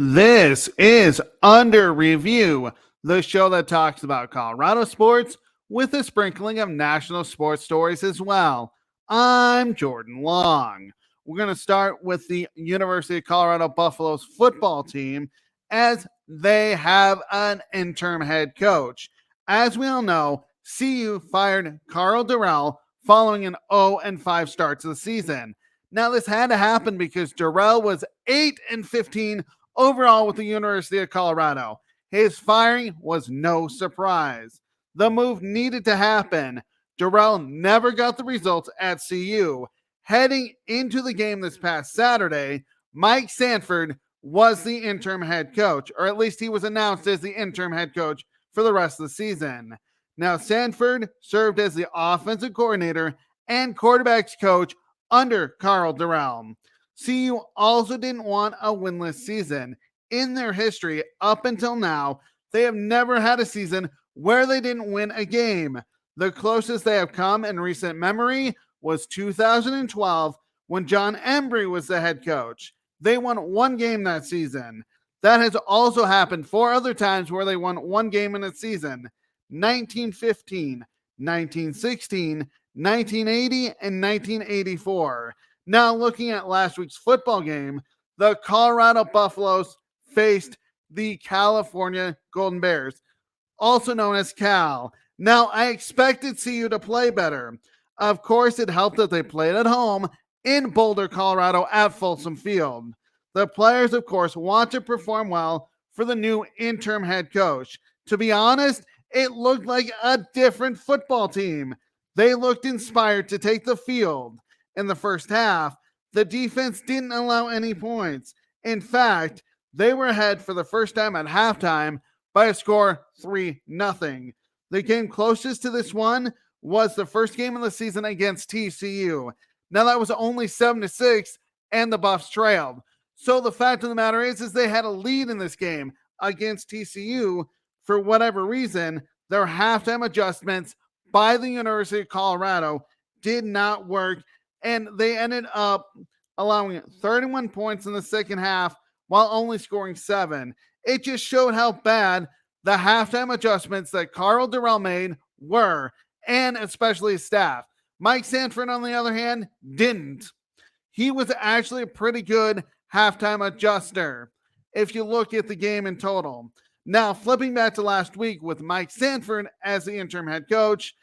This is Under Review, the show that talks about Colorado sports with a sprinkling of national sports stories as well. I'm Jordan Long. We're going to start with the University of Colorado Buffaloes football team as they have an interim head coach. As we all know, CU fired Carl Durrell following an 0-5 start to the season. Now, this had to happen because Durrell was 8-15 overall with the University of Colorado. His firing was no surprise. The move needed to happen. Durrell never got the results at CU. Heading into the game this past Saturday, Mike Sanford was the interim head coach, or at least he was announced as the interim head coach for the rest of the season. Now, Sanford served as the offensive coordinator and quarterbacks coach under Carl Durrell. CU also didn't want a winless season. In their history, up until now, they have never had a season where they didn't win a game. The closest they have come in recent memory was 2012 when John Embry was the head coach. They won one game that season. That has also happened 4 other times where they won one game in a season: 1915, 1916, 1980, and 1984. Now, looking at last week's football game, the Colorado Buffaloes faced the California Golden Bears, also known as Cal. Now, I expected CU to play better. Of course, it helped that they played at home in Boulder, Colorado at Folsom Field. The players, of course, want to perform well for the new interim head coach. To be honest, it looked like a different football team. They looked inspired to take the field. In the first half, the defense didn't allow any points. In fact, they were ahead for the first time at halftime by a score 3-0. The game closest to this one was the first game of the season against TCU. Now, that was only 7-6, and the Buffs trailed. So the fact of the matter is they had a lead in this game against TCU. For whatever reason, their halftime adjustments by the University of Colorado did not work, and they ended up allowing 31 points in the second half while only scoring 7. It just showed how bad the halftime adjustments that Carl Durrell made were, and especially his staff. Mike Sanford, on the other hand, didn't. He was actually a pretty good halftime adjuster if you look at the game in total. Now, flipping back to last week with Mike Sanford as the interim head coach,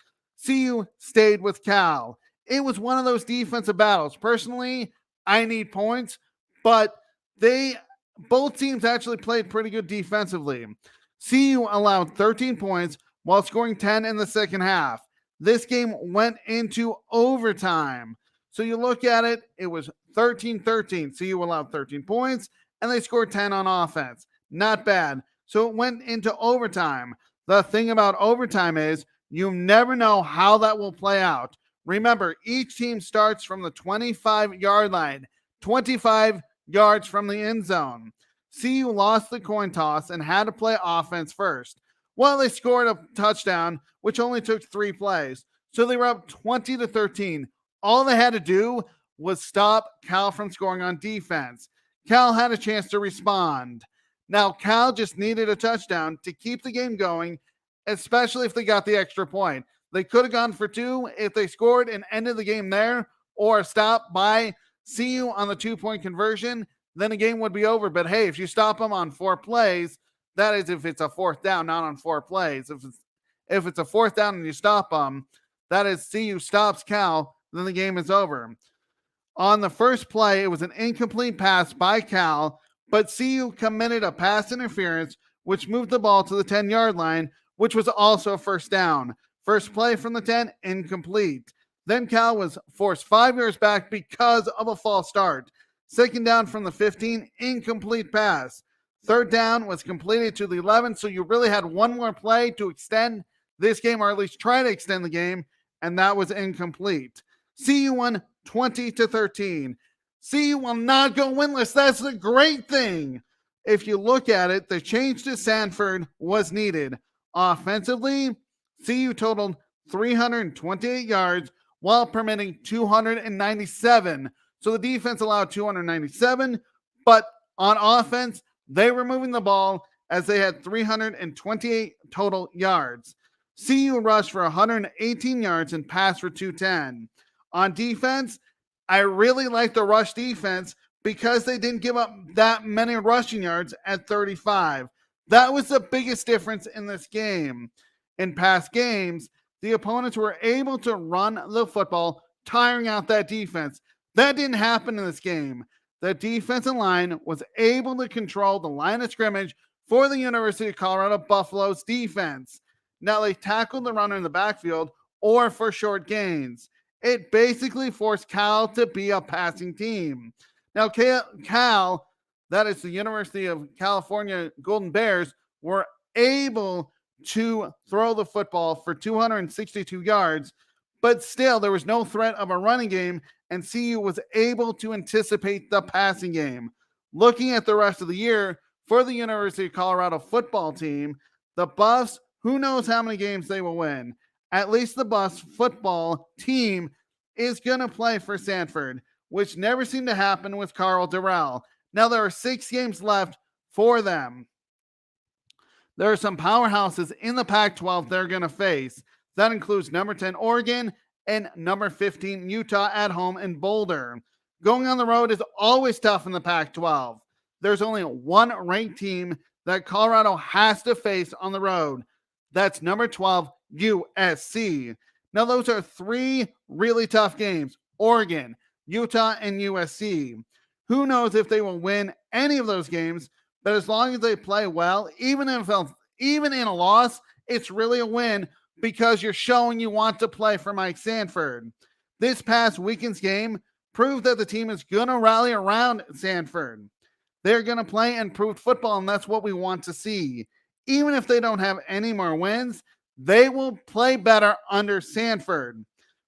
CU stayed with Cal. It was one of those defensive battles. Personally, I need points, but both teams actually played pretty good defensively. CU allowed 13 points while scoring 10 in the second half. This game went into overtime. So you look at it, it was 13-13. CU allowed 13 points, and they scored 10 on offense. Not bad. So it went into overtime. The thing about overtime is you never know how that will play out. Remember, each team starts from the 25-yard line, 25 yards from the end zone. CU lost the coin toss and had to play offense first. Well, they scored a touchdown, which only took 3 plays. So they were up 20-13. All they had to do was stop Cal from scoring on defense. Cal had a chance to respond. Now, Cal just needed a touchdown to keep the game going, especially if they got the extra point. They could have gone for 2 if they scored and ended the game there, or stopped by CU on the 2-point conversion, then the game would be over. But hey, if you stop them on 4 plays, that is if it's a 4th down, not on 4 plays. If it's a 4th down and you stop them, that is CU stops Cal, then the game is over. On the first play, it was an incomplete pass by Cal, but CU committed a pass interference, which moved the ball to the 10-yard line, which was also a first down. First play from the 10, incomplete. Then Cal was forced 5 yards back because of a false start. Second down from the 15, incomplete pass. Third down was completed to the 11, so you really had one more play to extend this game, or at least try to extend the game, and that was incomplete. CU won 20-13. CU will not go winless. That's the great thing. If you look at it, the change to Sanford was needed. Offensively, CU totaled 328 yards while permitting 297. So the defense allowed 297, but on offense, They were moving the ball as they had 328 total yards. CU rushed for 118 yards and passed for 210. On defense, I really like the rush defense because they didn't give up that many rushing yards at 35. That was the biggest difference in this game. In past games, the opponents were able to run the football, tiring out that defense. That didn't happen in this game. The defensive line was able to control the line of scrimmage for the University of Colorado Buffaloes defense. Now they tackled the runner in the backfield or for short gains. It basically forced Cal to be a passing team. Now Cal, that is the University of California Golden Bears, were able to throw the football for 262 yards, but still there was no threat of a running game, and CU was able to anticipate the passing game. Looking at the rest of the year for the University of Colorado football team, the Buffs, who knows how many games they will win. At least the Buffs football team is going to play for Sanford, which never seemed to happen with Carl Durrell. Now there are 6 games left for them. There are some powerhouses in the Pac-12 they're going to face. That includes number 10 Oregon and number 15 Utah at home in Boulder. Going on the road is always tough in the Pac-12. There's only one ranked team that Colorado has to face on the road. That's number 12 USC. Now those are 3 really tough games: Oregon, Utah, and USC. Who knows if they will win any of those games, but as long as they play well, even in a loss, it's really a win because you're showing you want to play for Mike Sanford. This past weekend's game proved that the team is going to rally around Sanford. They're going to play improved football, and that's what we want to see. Even if they don't have any more wins, they will play better under Sanford.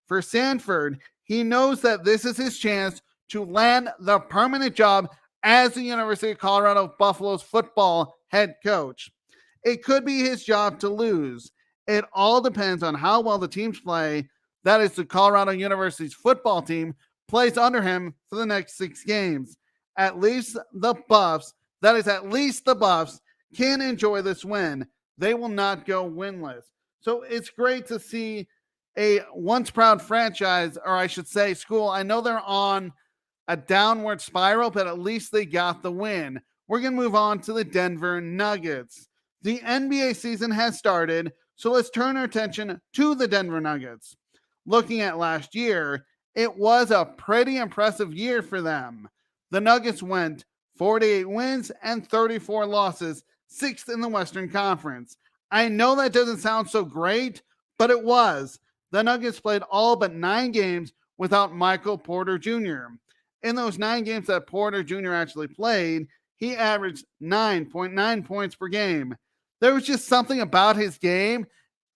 For Sanford, he knows that this is his chance to land the permanent job as the University of Colorado Buffaloes football head coach. It could be his job to lose. It all depends on how well the teams play. That is, the Colorado University's football team plays under him for the next 6 games. At least the Buffs can enjoy this win. They will not go winless. So it's great to see a once proud franchise, or I should say school. I know they're on a downward spiral, but at least they got the win. We're going to move on to the Denver Nuggets. The NBA season has started, so let's turn our attention to the Denver Nuggets. Looking at last year, it was a pretty impressive year for them. The Nuggets went 48 wins and 34 losses, 6th in the Western Conference. I know that doesn't sound so great, but it was. The Nuggets played all but 9 games without Michael Porter Jr. In those 9 games that Porter Jr. actually played, he averaged 9.9 points per game. There was just something about his game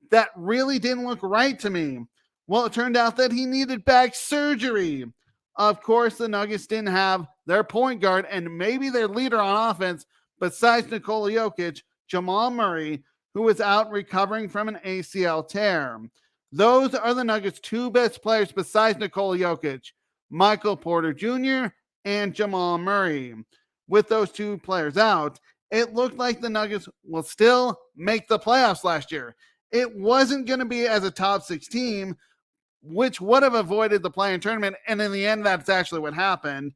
that really didn't look right to me. Well, it turned out that he needed back surgery. Of course, the Nuggets didn't have their point guard and maybe their leader on offense besides Nikola Jokic, Jamal Murray, who was out recovering from an ACL tear. Those are the Nuggets' 2 best players besides Nikola Jokic, Michael Porter Jr. and Jamal Murray. With those 2 players out, it looked like the Nuggets will still make the playoffs last year. It wasn't going to be as a top 6 team, which would have avoided the play-in tournament, and in the end, that's actually what happened.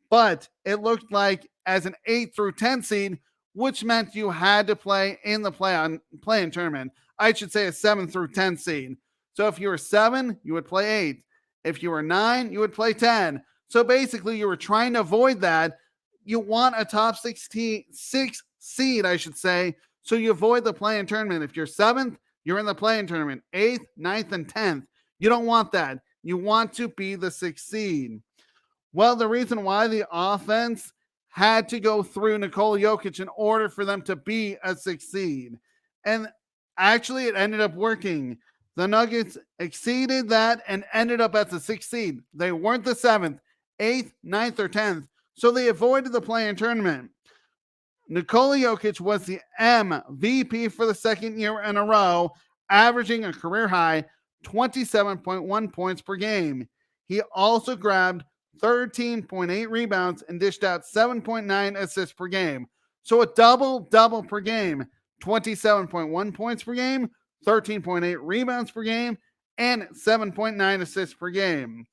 But it looked like as an 8 through 10 seed, which meant you had to play in the play-in tournament. I should say a 7 through 10 seed. So if you were 7, you would play 8. If you were 9, you would play 10. So basically, you were trying to avoid that. You want a top 6 seed, I should say, so you avoid the play-in tournament. If you're 7th, you're in the play-in tournament. 8th, 9th, and 10th. You don't want that. You want to be the 6th seed. Well, the reason why the offense had to go through Nikola Jokic in order for them to be a 6th seed. And actually, it ended up working. The Nuggets exceeded that and ended up at the 6th seed. They weren't the 7th, 8th, 9th, or 10th, so they avoided the play-in tournament. Nikola Jokic was the MVP for the 2nd year in a row, averaging a career-high 27.1 points per game. He also grabbed 13.8 rebounds and dished out 7.9 assists per game. So a double per game, 27.1 points per game, 13.8 rebounds per game, and 7.9 assists per game.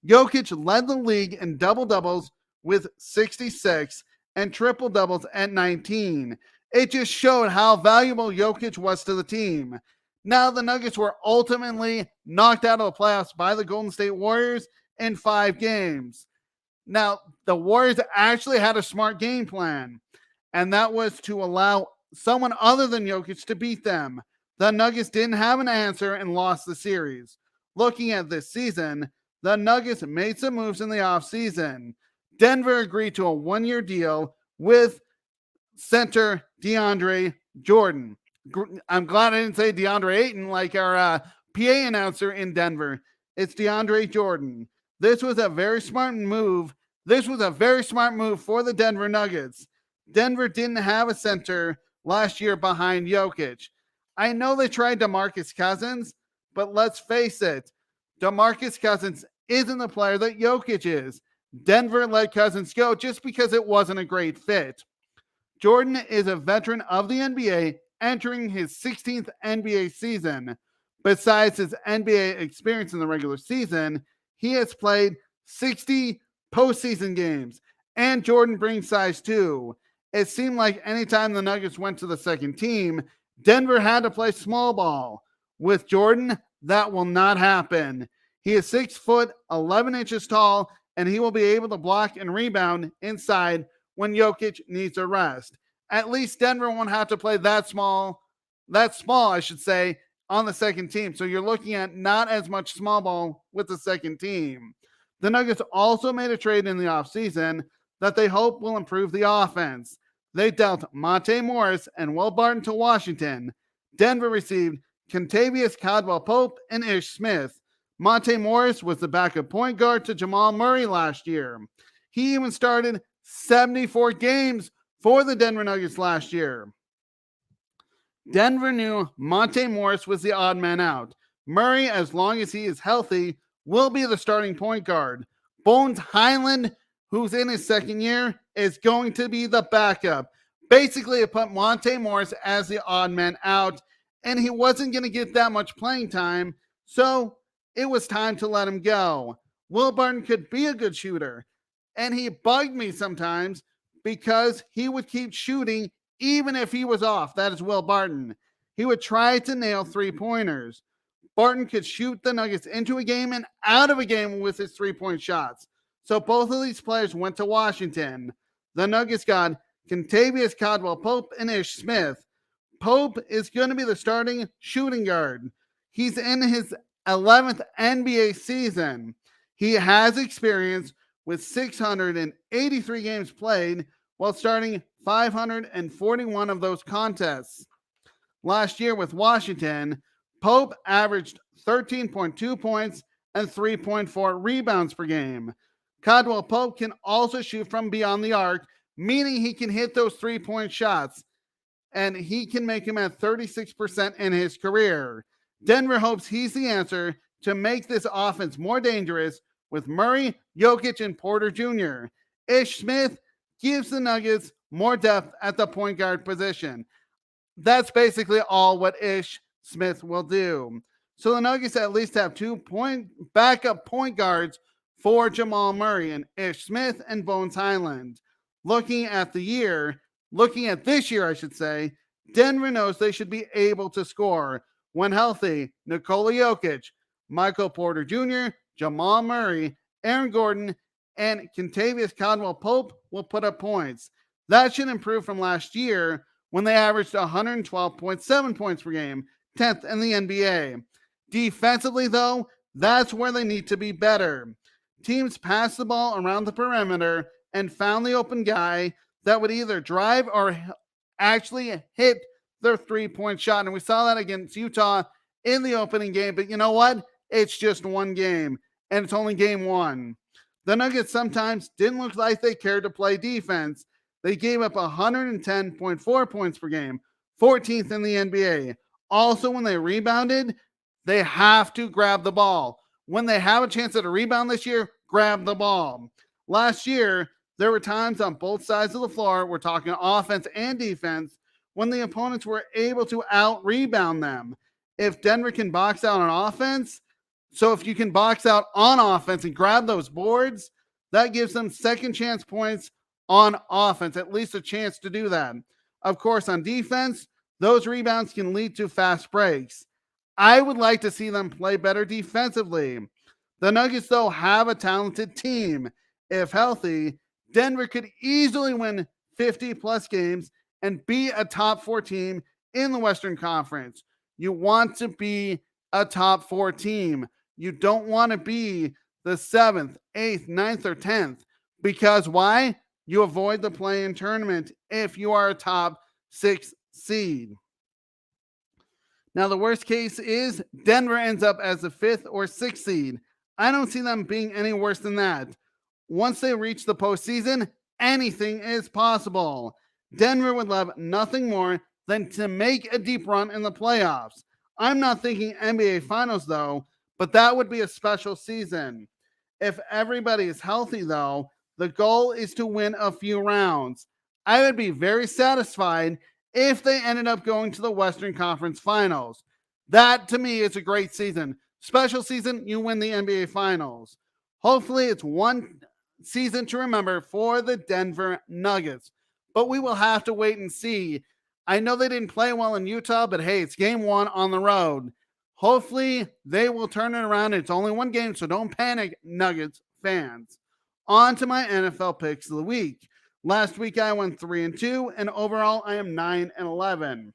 Jokic led the league in double-doubles with 66 and triple-doubles at 19. It just showed how valuable Jokic was to the team. Now the Nuggets were ultimately knocked out of the playoffs by the Golden State Warriors in 5 games. Now, the Warriors actually had a smart game plan, and that was to allow someone other than Jokic to beat them. The Nuggets didn't have an answer and lost the series. Looking at this season, the Nuggets made some moves in the offseason. Denver agreed to a 1-year deal with center DeAndre Jordan. I'm glad I didn't say DeAndre Ayton like our PA announcer in Denver. It's DeAndre Jordan. This was a very smart move. This was a very smart move for the Denver Nuggets. Denver didn't have a center last year behind Jokic. I know they tried DeMarcus Cousins, but let's face it, DeMarcus Cousins isn't the player that Jokic is. Denver let Cousins go just because it wasn't a great fit. Jordan is a veteran of the NBA, entering his 16th NBA season. Besides his NBA experience in the regular season, he has played 60 postseason games, and Jordan brings size too. It seemed like anytime the Nuggets went to the second team, Denver had to play small ball. With Jordan, that will not happen. He is 6 foot 11 inches tall, and he will be able to block and rebound inside when Jokic needs a rest. At least Denver won't have to play that small, I should say, on the second team. So you're looking at not as much small ball with the second team. The Nuggets also made a trade in the offseason that they hope will improve the offense. They dealt Monte Morris and Will Barton to Washington. Denver received Kentavious Caldwell-Pope and Ish Smith. Monte Morris was the backup point guard to Jamal Murray last year. He even started 74 games for the Denver Nuggets last year. Denver knew Monte Morris was the odd man out. Murray, as long as he is healthy, will be the starting point guard. Bones Highland, who's in his second year, is going to be the backup. Basically, it put Monte Morris as the odd man out, and he wasn't going to get that much playing time, so it was time to let him go. Will Barton could be a good shooter, and he bugged me sometimes because he would keep shooting even if he was off. That is Will Barton. He would try to nail 3-pointers. Barton could shoot the Nuggets into a game and out of a game with his 3-point shots. So both of these players went to Washington. The Nuggets got Kentavious Caldwell-Pope and Ish Smith. Pope is going to be the starting shooting guard. He's in his 11th NBA season. He has experience with 683 games played while starting 541 of those contests. Last year with Washington, Pope averaged 13.2 points and 3.4 rebounds per game. Caldwell-Pope can also shoot from beyond the arc, meaning he can hit those 3-point shots, and he can make him at 36% in his career. Denver hopes he's the answer to make this offense more dangerous with Murray, Jokic, and Porter Jr. Ish Smith gives the Nuggets more depth at the point guard position. That's basically all what Ish Smith will do. So the Nuggets at least have 2 backup point guards for Jamal Murray and Ish Smith and Bones Highland. Looking at this year, I should say, Denver knows they should be able to score. When healthy, Nikola Jokic, Michael Porter Jr., Jamal Murray, Aaron Gordon, and Kentavious Caldwell-Pope will put up points. That should improve from last year when they averaged 112.7 points per game, 10th in the NBA. Defensively, though, that's where they need to be better. Teams passed the ball around the perimeter and found the open guy that would either drive or actually hit their 3-point shot. And we saw that against Utah in the opening game. But you know what? It's just one game, and it's only game 1. The Nuggets sometimes didn't look like they cared to play defense. They gave up 110.4 points per game, 14th in the NBA. Also, when they rebounded, they have to grab the ball. When they have a chance at a rebound this year, grab the ball. Last year, There were times on both sides of the floor, we're talking offense and defense, when the opponents were able to out-rebound them. If Denver can box out on offense, so if you can box out on offense and grab those boards, that gives them second chance points on offense, at least a chance to do that. Of course, on defense, those rebounds can lead to fast breaks. I would like to see them play better defensively. The Nuggets, though, have a talented team. If healthy, Denver could easily win 50 plus games and be a top 4 team in the Western Conference. You want to be a top 4 team. You don't want to be the 7th, 8th, 9th, or 10th. Because why? You avoid the play-in tournament if you are a top 6 seed. Now, the worst case is Denver ends up as the 5th or 6th seed. I don't see them being any worse than that. Once they reach the postseason, anything is possible. Denver would love nothing more than to make a deep run in the playoffs. I'm not thinking NBA Finals, though, but that would be a special season. If everybody is healthy, though, the goal is to win a few rounds. I would be very satisfied if they ended up going to the Western Conference Finals. That, to me, is a great season. Special season, you win the NBA Finals. Hopefully, it's one season to remember for the Denver Nuggets. But we will have to wait and see. I know they didn't play well in Utah, but hey, it's game 1 on the road. Hopefully, they will turn it around. It's only one game, so don't panic, Nuggets fans. On to my NFL picks of the week. Last week, I went 3-2, and overall, I am 9-11.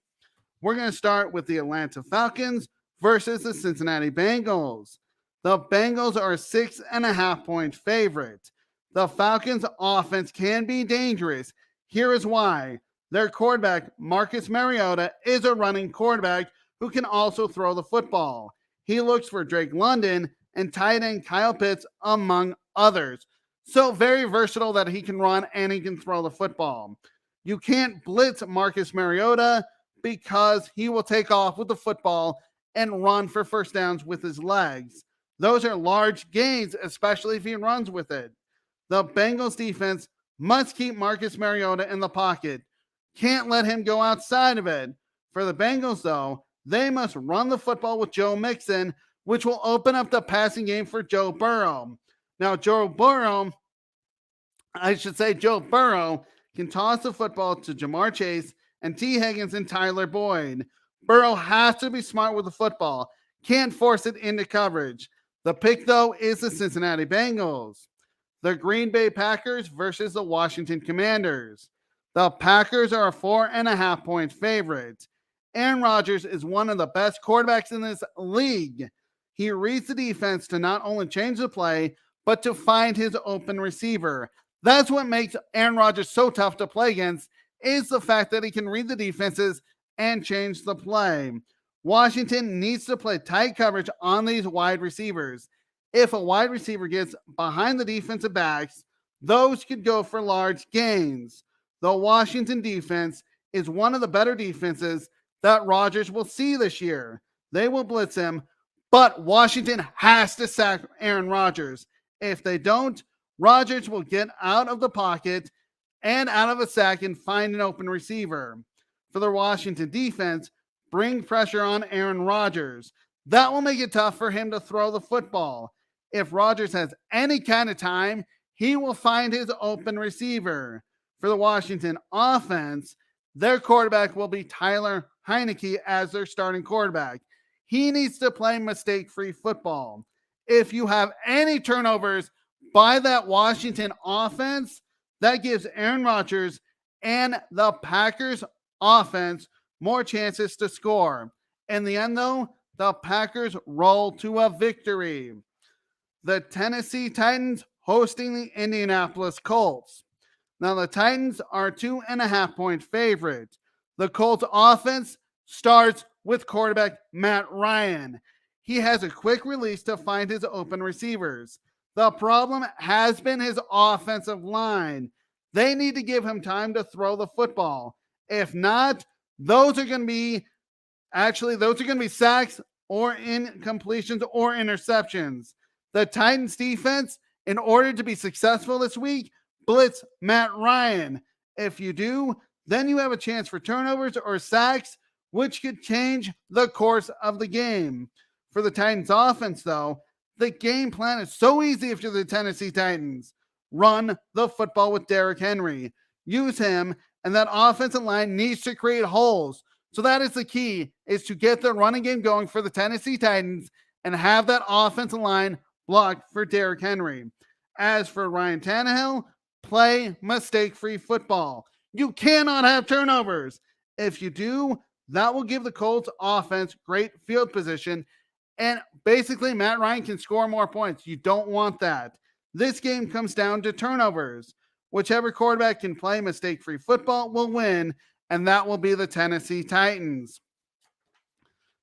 We're going to start with the Atlanta Falcons versus the Cincinnati Bengals. The Bengals are a 6.5-point favorite. The Falcons' offense can be dangerous. Here is why. Their quarterback, Marcus Mariota, is a running quarterback who can also throw the football. He looks for Drake London and tight end Kyle Pitts, among others. So very versatile that he can run and he can throw the football. You can't blitz Marcus Mariota because he will take off with the football and run for first downs with his legs. Those are large gains, especially if he runs with it. The Bengals defense must keep Marcus Mariota in the pocket. Can't let him go outside of it. For the Bengals, though, they must run the football with Joe Mixon, which will open up the passing game for Joe Burrow. Now, Joe Burrow can toss the football to Jamar Chase and T. Higgins and Tyler Boyd. Burrow has to be smart with the football. Can't force it into coverage. The pick, though, is the Cincinnati Bengals. The Green Bay Packers versus the Washington Commanders. The Packers are a 4.5-point favorite. Aaron Rodgers is one of the best quarterbacks in this league. He reads the defense to not only change the play, but to find his open receiver. That's what makes Aaron Rodgers so tough to play against, is the fact that he can read the defenses and change the play. Washington needs to play tight coverage on these wide receivers. If a wide receiver gets behind the defensive backs, those could go for large gains. The Washington defense is one of the better defenses that Rodgers will see this year. They will blitz him, but Washington has to sack Aaron Rodgers. If they don't, Rodgers will get out of the pocket and out of a sack and find an open receiver. For the Washington defense, bring pressure on Aaron Rodgers. That will make it tough for him to throw the football. If Rodgers has any kind of time, he will find his open receiver. For the Washington offense, their quarterback will be Tyler Heineke as their starting quarterback. He needs to play mistake-free football. If you have any turnovers by that Washington offense, that gives Aaron Rodgers and the Packers offense more chances to score. In the end, though, the Packers roll to a victory. The Tennessee Titans hosting the Indianapolis Colts. Now, the Titans are 2.5-point favorite. The Colts offense starts with quarterback Matt Ryan. He has a quick release to find his open receivers. The problem has been his offensive line. They need to give him time to throw the football. If not, those are going to be sacks or incompletions or interceptions. The Titans defense, in order to be successful this week, blitz Matt Ryan. If you do, then you have a chance for turnovers or sacks, which could change the course of the game. For the Titans offense, though, the game plan is so easy if you're the Tennessee Titans. Run the football with Derrick Henry. Use him, and that offensive line needs to create holes. So that is the key, is to get the running game going for the Tennessee Titans and have that offensive line blocked for Derrick Henry. As for Ryan Tannehill, play mistake-free football. You cannot have turnovers. If you do, that will give the Colts offense great field position, and basically Matt Ryan can score more points. You don't want that. This game comes down to turnovers. Whichever quarterback can play mistake-free football will win, and that will be the Tennessee Titans.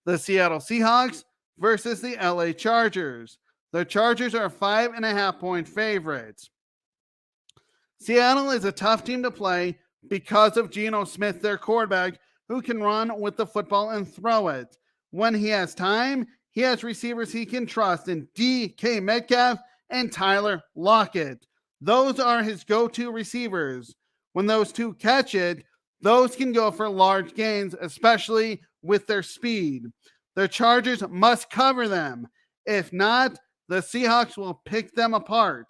The Seattle Seahawks versus the LA Chargers. The Chargers are 5.5-point favorites. Seattle is a tough team to play because of Geno Smith, their quarterback, who can run with the football and throw it. When he has time, he has receivers he can trust in DK Metcalf and Tyler Lockett. Those are his go-to receivers. When those two catch it, those can go for large gains, especially with their speed. The Chargers must cover them. If not, the Seahawks will pick them apart.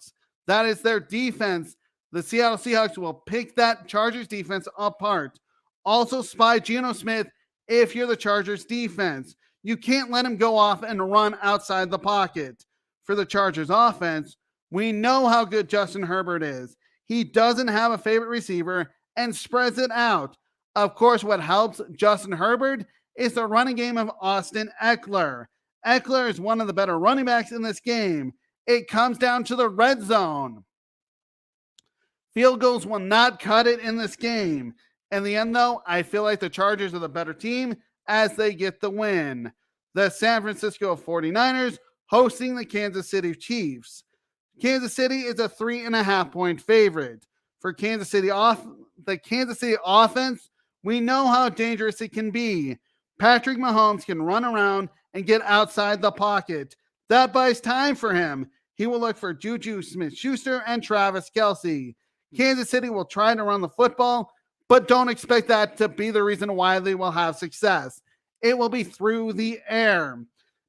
That is their defense. The Seattle Seahawks will pick that Chargers defense apart. Also spy Geno Smith if you're the Chargers defense. You can't let him go off and run outside the pocket. For the Chargers offense, we know how good Justin Herbert is. He doesn't have a favorite receiver and spreads it out. Of course, what helps Justin Herbert is the running game of Austin Eckler. Eckler is one of the better running backs in this game. It comes down to the red zone. Field goals will not cut it in this game. In the end, though, I feel like the Chargers are the better team as they get the win. The San Francisco 49ers hosting the Kansas City Chiefs. Kansas City is a 3.5-point favorite. For Kansas City the Kansas City offense, we know how dangerous it can be. Patrick Mahomes can run around and get outside the pocket. That buys time for him. He will look for Juju Smith-Schuster and Travis Kelce. Kansas City will try to run the football, but don't expect that to be the reason why they will have success. It will be through the air.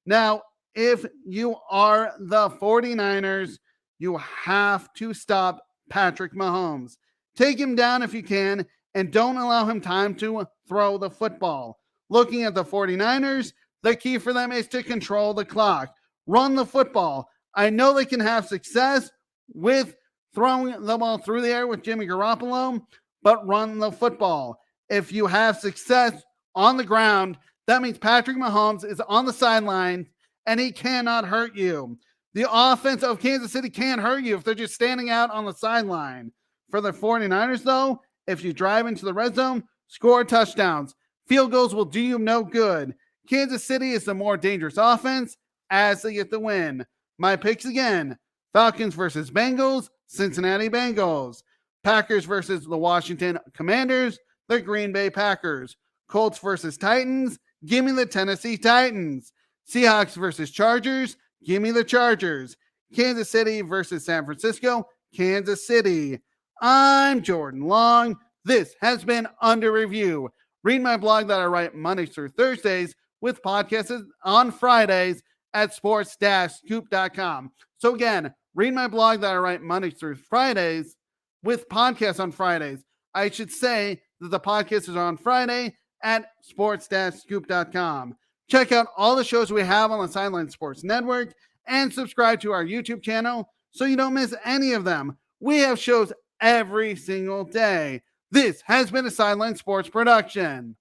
Now, if you are the 49ers, you have to stop Patrick Mahomes. Take him down if you can, and don't allow him time to throw the football. Looking at the 49ers, the key for them is to control the clock. Run the football. I know they can have success with throwing the ball through the air with Jimmy Garoppolo, but run the football. If you have success on the ground, that means Patrick Mahomes is on the sideline and he cannot hurt you. The offense of Kansas City can't hurt you if they're just standing out on the sideline. For the 49ers, though, if you drive into the red zone, score touchdowns. Field goals will do you no good. Kansas City is the more dangerous offense as they get the win. My picks again: Falcons versus Bengals, Cincinnati Bengals. Packers versus the Washington Commanders, the Green Bay Packers. Colts versus Titans, give me the Tennessee Titans. Seahawks versus Chargers, give me the Chargers. Kansas City versus San Francisco, Kansas City. I'm Jordan Long. This has been Under Review. Read my blog that I write Mondays through Thursdays with podcasts on Fridays at sports-scoop.com. So again, read my blog that I write Mondays through Fridays with podcasts on Fridays. I should say that the podcast is on Friday at sports-scoop.com. Check out all the shows we have on the Sideline Sports Network and subscribe to our YouTube channel so you don't miss any of them. We have shows every single day. This has been a Sideline Sports production.